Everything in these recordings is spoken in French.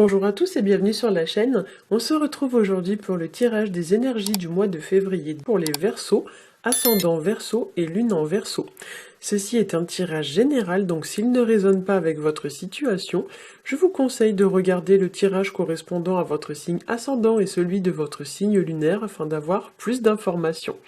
Bonjour à tous et bienvenue sur la chaîne. On se retrouve aujourd'hui pour le tirage des énergies du mois de février pour les Verseaux, ascendant Verseau et lune en Verseau. Ceci est un tirage général, donc s'il ne résonne pas avec votre situation, je vous conseille de regarder le tirage correspondant à votre signe ascendant et celui de votre signe lunaire afin d'avoir plus d'informations.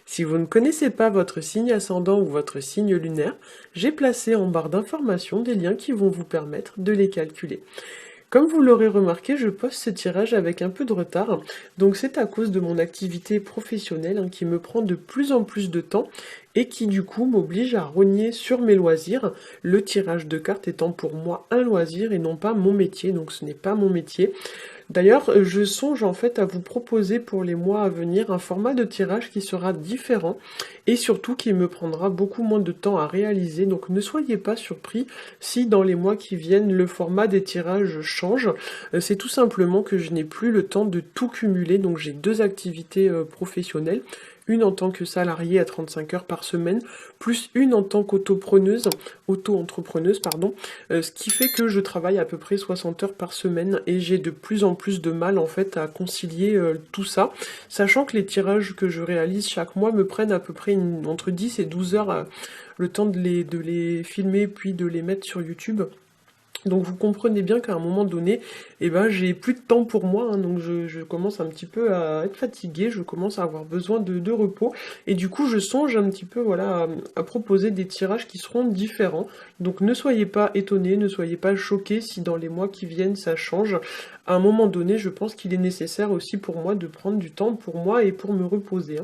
Si vous ne connaissez pas votre signe ascendant ou votre signe lunaire, j'ai placé en barre d'informations des liens qui vont vous permettre de les calculer. Comme vous l'aurez remarqué, je poste ce tirage avec un peu de retard, donc c'est à cause de mon activité professionnelle qui me prend de plus en plus de temps et qui du coup m'oblige à rogner sur mes loisirs, le tirage de cartes étant pour moi un loisir et non pas mon métier, donc ce n'est pas mon métier. D'ailleurs, je songe en fait à vous proposer pour les mois à venir un format de tirage qui sera différent et surtout qui me prendra beaucoup moins de temps à réaliser. Donc ne soyez pas surpris si dans les mois qui viennent le format des tirages change. C'est tout simplement que je n'ai plus le temps de tout cumuler. Donc j'ai deux activités professionnelles. Une en tant que salariée à 35 heures par semaine, plus une en tant auto-entrepreneuse, ce qui fait que je travaille à peu près 60 heures par semaine et j'ai de plus en plus de mal en fait à concilier tout ça, sachant que les tirages que je réalise chaque mois me prennent à peu près entre 10 et 12 heures le temps de les filmer puis de les mettre sur YouTube. Donc vous comprenez bien qu'à un moment donné, j'ai plus de temps pour moi, donc je commence un petit peu à être fatiguée, je commence à avoir besoin de repos, et du coup je songe un petit peu voilà, à proposer des tirages qui seront différents. Donc ne soyez pas étonnés, ne soyez pas choqués si dans les mois qui viennent ça change. À un moment donné, je pense qu'il est nécessaire aussi pour moi de prendre du temps pour moi et pour me reposer.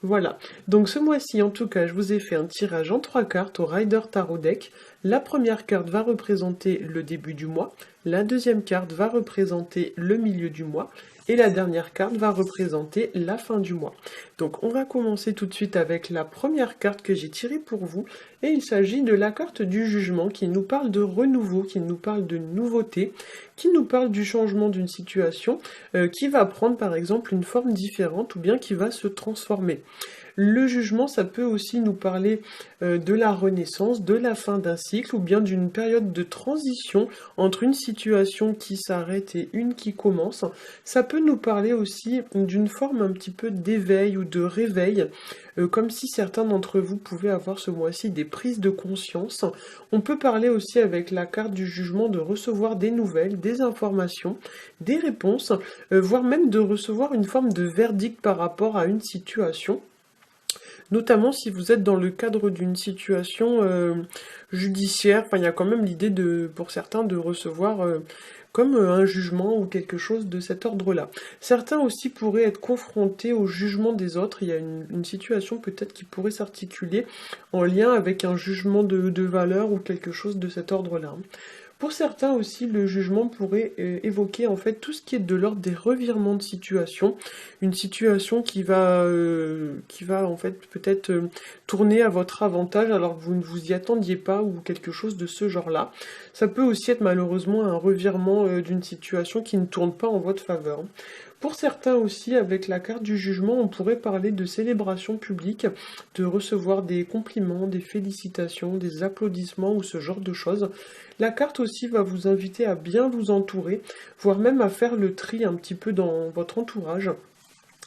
Voilà, donc ce mois-ci en tout cas, je vous ai fait un tirage en 3 cartes au Rider Tarot Deck. La première carte va représenter le début du mois, la deuxième carte va représenter le milieu du mois, et la dernière carte va représenter la fin du mois. Donc on va commencer tout de suite avec la première carte que j'ai tirée pour vous, et il s'agit de la carte du jugement qui nous parle de renouveau, qui nous parle de nouveauté, qui nous parle du changement d'une situation, qui va prendre par exemple une forme différente ou bien qui va se transformer. Le jugement, ça peut aussi nous parler de la renaissance, de la fin d'un cycle ou bien d'une période de transition entre une situation qui s'arrête et une qui commence. Ça peut nous parler aussi d'une forme un petit peu d'éveil ou de réveil, comme si certains d'entre vous pouvaient avoir ce mois-ci des prises de conscience. On peut parler aussi avec la carte du jugement de recevoir des nouvelles, des informations, des réponses, voire même de recevoir une forme de verdict par rapport à une situation. Notamment si vous êtes dans le cadre d'une situation judiciaire, il y a quand même l'idée pour certains de recevoir comme un jugement ou quelque chose de cet ordre-là. Certains aussi pourraient être confrontés au jugement des autres. Il y a une situation peut-être qui pourrait s'articuler en lien avec un jugement de valeur ou quelque chose de cet ordre-là. Pour certains aussi, le jugement pourrait évoquer en fait tout ce qui est de l'ordre des revirements de situation, une situation qui va en fait peut-être tourner à votre avantage alors que vous ne vous y attendiez pas ou quelque chose de ce genre-là. Ça peut aussi être malheureusement un revirement d'une situation qui ne tourne pas en votre faveur. Pour certains aussi, avec la carte du jugement, on pourrait parler de célébration publique, de recevoir des compliments, des félicitations, des applaudissements ou ce genre de choses. La carte aussi va vous inviter à bien vous entourer, voire même à faire le tri un petit peu dans votre entourage.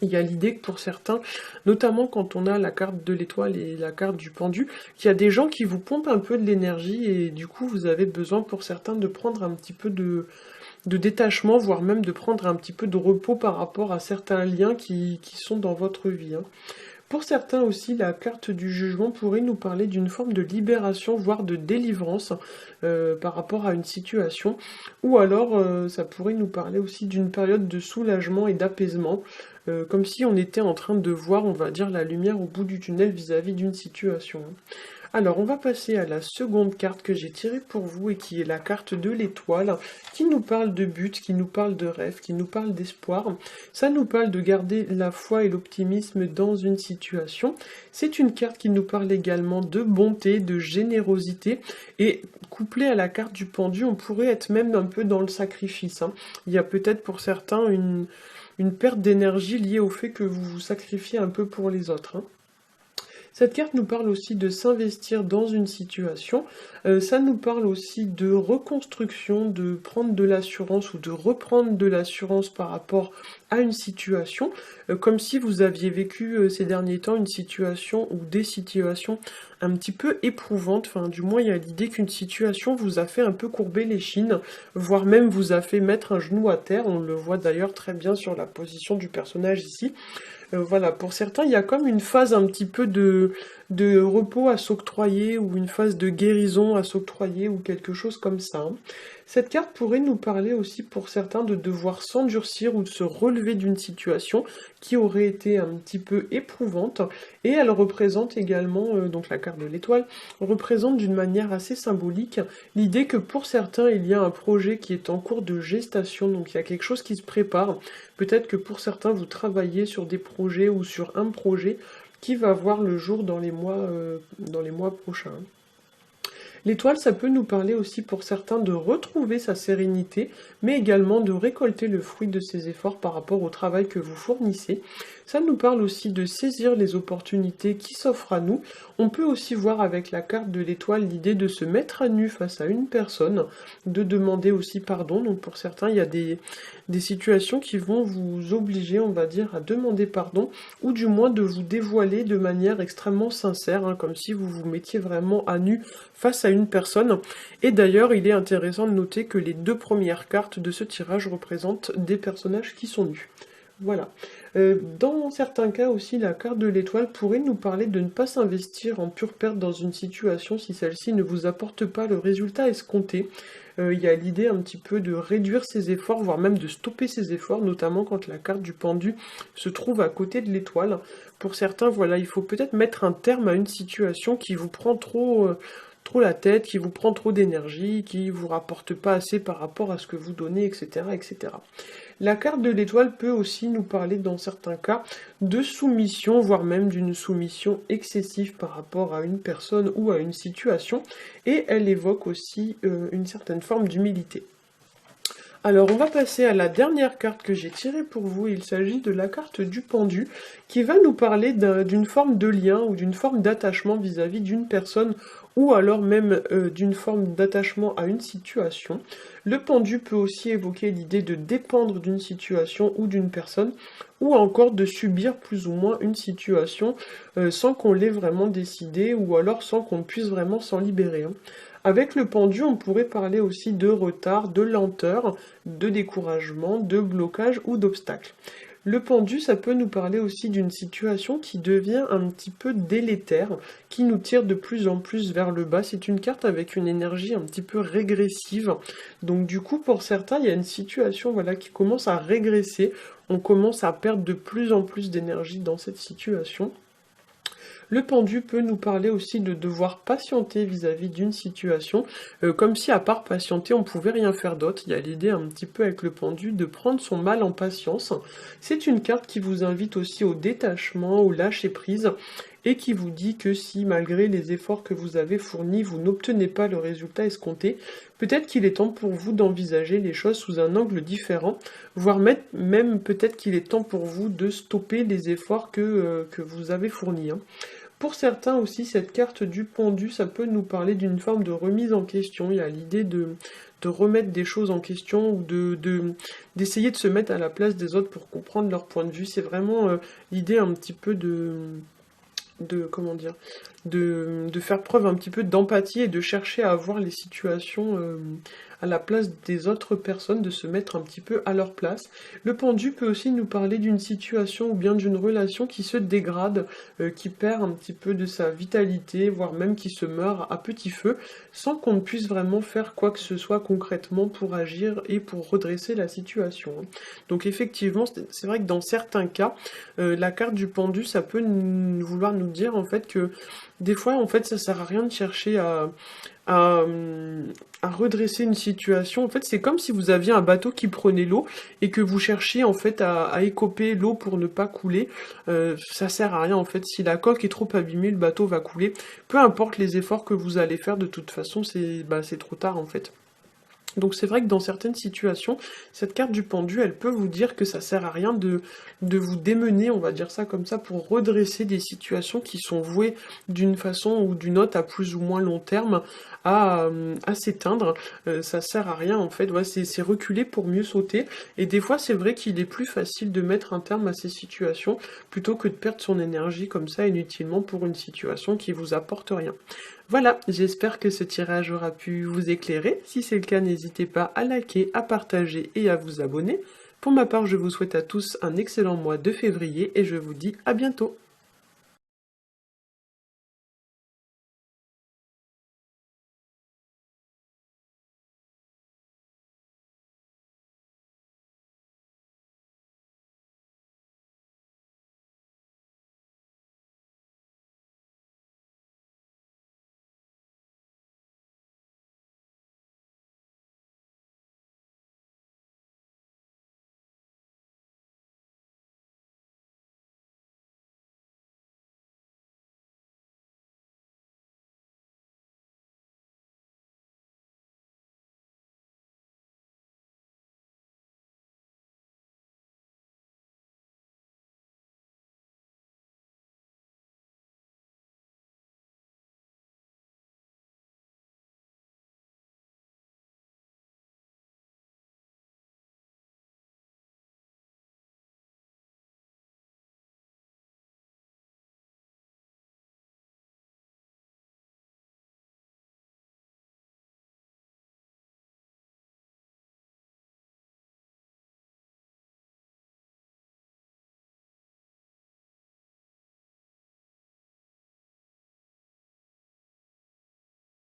Il y a l'idée que pour certains, notamment quand on a la carte de l'étoile et la carte du pendu, qu'il y a des gens qui vous pompent un peu de l'énergie et du coup vous avez besoin pour certains de prendre un petit peu de détachement, voire même de prendre un petit peu de repos par rapport à certains liens qui sont dans votre vie. Pour certains aussi, la carte du jugement pourrait nous parler d'une forme de libération, voire de délivrance par rapport à une situation. Ou alors, ça pourrait nous parler aussi d'une période de soulagement et d'apaisement, comme si on était en train de voir, on va dire, la lumière au bout du tunnel vis-à-vis d'une situation. Alors, on va passer à la seconde carte que j'ai tirée pour vous et qui est la carte de l'étoile, qui nous parle de but, qui nous parle de rêve, qui nous parle d'espoir. Ça nous parle de garder la foi et l'optimisme dans une situation. C'est une carte qui nous parle également de bonté, de générosité, et couplée à la carte du pendu, on pourrait être même un peu dans le sacrifice. Il y a peut-être pour certains une perte d'énergie liée au fait que vous vous sacrifiez un peu pour les autres. Cette carte nous parle aussi de s'investir dans une situation, ça nous parle aussi de reconstruction, de prendre de l'assurance ou de reprendre de l'assurance par rapport à une situation, comme si vous aviez vécu ces derniers temps une situation ou des situations un petit peu éprouvantes, enfin du moins il y a l'idée qu'une situation vous a fait un peu courber les chines, voire même vous a fait mettre un genou à terre, on le voit d'ailleurs très bien sur la position du personnage ici. Voilà, pour certains, il y a comme une phase un petit peu de repos à s'octroyer ou une phase de guérison à s'octroyer ou quelque chose comme ça, hein. Cette carte pourrait nous parler aussi pour certains de devoir s'endurcir ou de se relever d'une situation qui aurait été un petit peu éprouvante et elle représente également, donc la carte de l'étoile, représente d'une manière assez symbolique l'idée que pour certains il y a un projet qui est en cours de gestation, donc il y a quelque chose qui se prépare. Peut-être que pour certains vous travaillez sur des projets ou sur un projet qui va voir le jour dans les mois prochains. L'étoile, ça peut nous parler aussi pour certains de retrouver sa sérénité, mais également de récolter le fruit de ses efforts par rapport au travail que vous fournissez. Ça nous parle aussi de saisir les opportunités qui s'offrent à nous. On peut aussi voir avec la carte de l'étoile l'idée de se mettre à nu face à une personne, de demander aussi pardon. Donc pour certains, il y a des situations qui vont vous obliger, on va dire, à demander pardon, ou du moins de vous dévoiler de manière extrêmement sincère, hein, comme si vous vous mettiez vraiment à nu face à une personne. Et d'ailleurs, il est intéressant de noter que les deux premières cartes de ce tirage représentent des personnages qui sont nus. Voilà. Dans certains cas aussi, la carte de l'étoile pourrait nous parler de ne pas s'investir en pure perte dans une situation si celle-ci ne vous apporte pas le résultat escompté. Il y a l'idée un petit peu de réduire ses efforts, voire même de stopper ses efforts, notamment quand la carte du pendu se trouve à côté de l'étoile. Pour certains, voilà, il faut peut-être mettre un terme à une situation qui vous prend trop la tête, qui vous prend trop d'énergie, qui vous rapporte pas assez par rapport à ce que vous donnez, etc., etc. La carte de l'étoile peut aussi nous parler dans certains cas de soumission, voire même d'une soumission excessive par rapport à une personne ou à une situation, et elle évoque aussi une certaine forme d'humilité. Alors on va passer à la dernière carte que j'ai tirée pour vous, il s'agit de la carte du pendu, qui va nous parler d'une forme de lien ou d'une forme d'attachement vis-à-vis d'une personne ou alors même d'une forme d'attachement à une situation. Le pendu peut aussi évoquer l'idée de dépendre d'une situation ou d'une personne, ou encore de subir plus ou moins une situation sans qu'on l'ait vraiment décidé, ou alors sans qu'on puisse vraiment s'en libérer, hein. Avec le pendu, on pourrait parler aussi de retard, de lenteur, de découragement, de blocage ou d'obstacle. Le pendu, ça peut nous parler aussi d'une situation qui devient un petit peu délétère, qui nous tire de plus en plus vers le bas. C'est une carte avec une énergie un petit peu régressive. Donc du coup, pour certains, il y a une situation voilà, qui commence à régresser. On commence à perdre de plus en plus d'énergie dans cette situation. Le pendu peut nous parler aussi de devoir patienter vis-à-vis d'une situation, comme si à part patienter, on pouvait rien faire d'autre. Il y a l'idée un petit peu avec le pendu de prendre son mal en patience. C'est une carte qui vous invite aussi au détachement, au lâcher-prise, et qui vous dit que si, malgré les efforts que vous avez fournis, vous n'obtenez pas le résultat escompté, peut-être qu'il est temps pour vous d'envisager les choses sous un angle différent, voire même peut-être qu'il est temps pour vous de stopper les efforts que vous avez fournis, hein. Pour certains aussi, cette carte du pendu, ça peut nous parler d'une forme de remise en question. Il y a l'idée de remettre des choses en question ou d'essayer de se mettre à la place des autres pour comprendre leur point de vue. C'est vraiment l'idée un petit peu comment dire, de faire preuve un petit peu d'empathie et de chercher à voir les situations à la place des autres personnes, de se mettre un petit peu à leur place. Le pendu peut aussi nous parler d'une situation ou bien d'une relation qui se dégrade, qui perd un petit peu de sa vitalité, voire même qui se meurt à petit feu, sans qu'on ne puisse vraiment faire quoi que ce soit concrètement pour agir et pour redresser la situation, hein. Donc effectivement, c'est vrai que dans certains cas, la carte du pendu, ça peut vouloir nous dire en fait que des fois, en fait, ça sert à rien de chercher à, à redresser une situation. En fait, c'est comme si vous aviez un bateau qui prenait l'eau et que vous cherchiez en fait à écoper l'eau pour ne pas couler. Ça sert à rien en fait. Si la coque est trop abîmée, le bateau va couler. Peu importe les efforts que vous allez faire, de toute façon, c'est trop tard en fait. Donc c'est vrai que dans certaines situations, cette carte du pendu, elle peut vous dire que ça sert à rien de vous démener, on va dire ça comme ça, pour redresser des situations qui sont vouées d'une façon ou d'une autre à plus ou moins long terme à s'éteindre. Ça sert à rien en fait, ouais, c'est reculer pour mieux sauter. Et des fois c'est vrai qu'il est plus facile de mettre un terme à ces situations plutôt que de perdre son énergie comme ça inutilement pour une situation qui vous apporte rien. Voilà, j'espère que ce tirage aura pu vous éclairer. Si c'est le cas, n'hésitez pas à liker, à partager et à vous abonner. Pour ma part, je vous souhaite à tous un excellent mois de février et je vous dis à bientôt.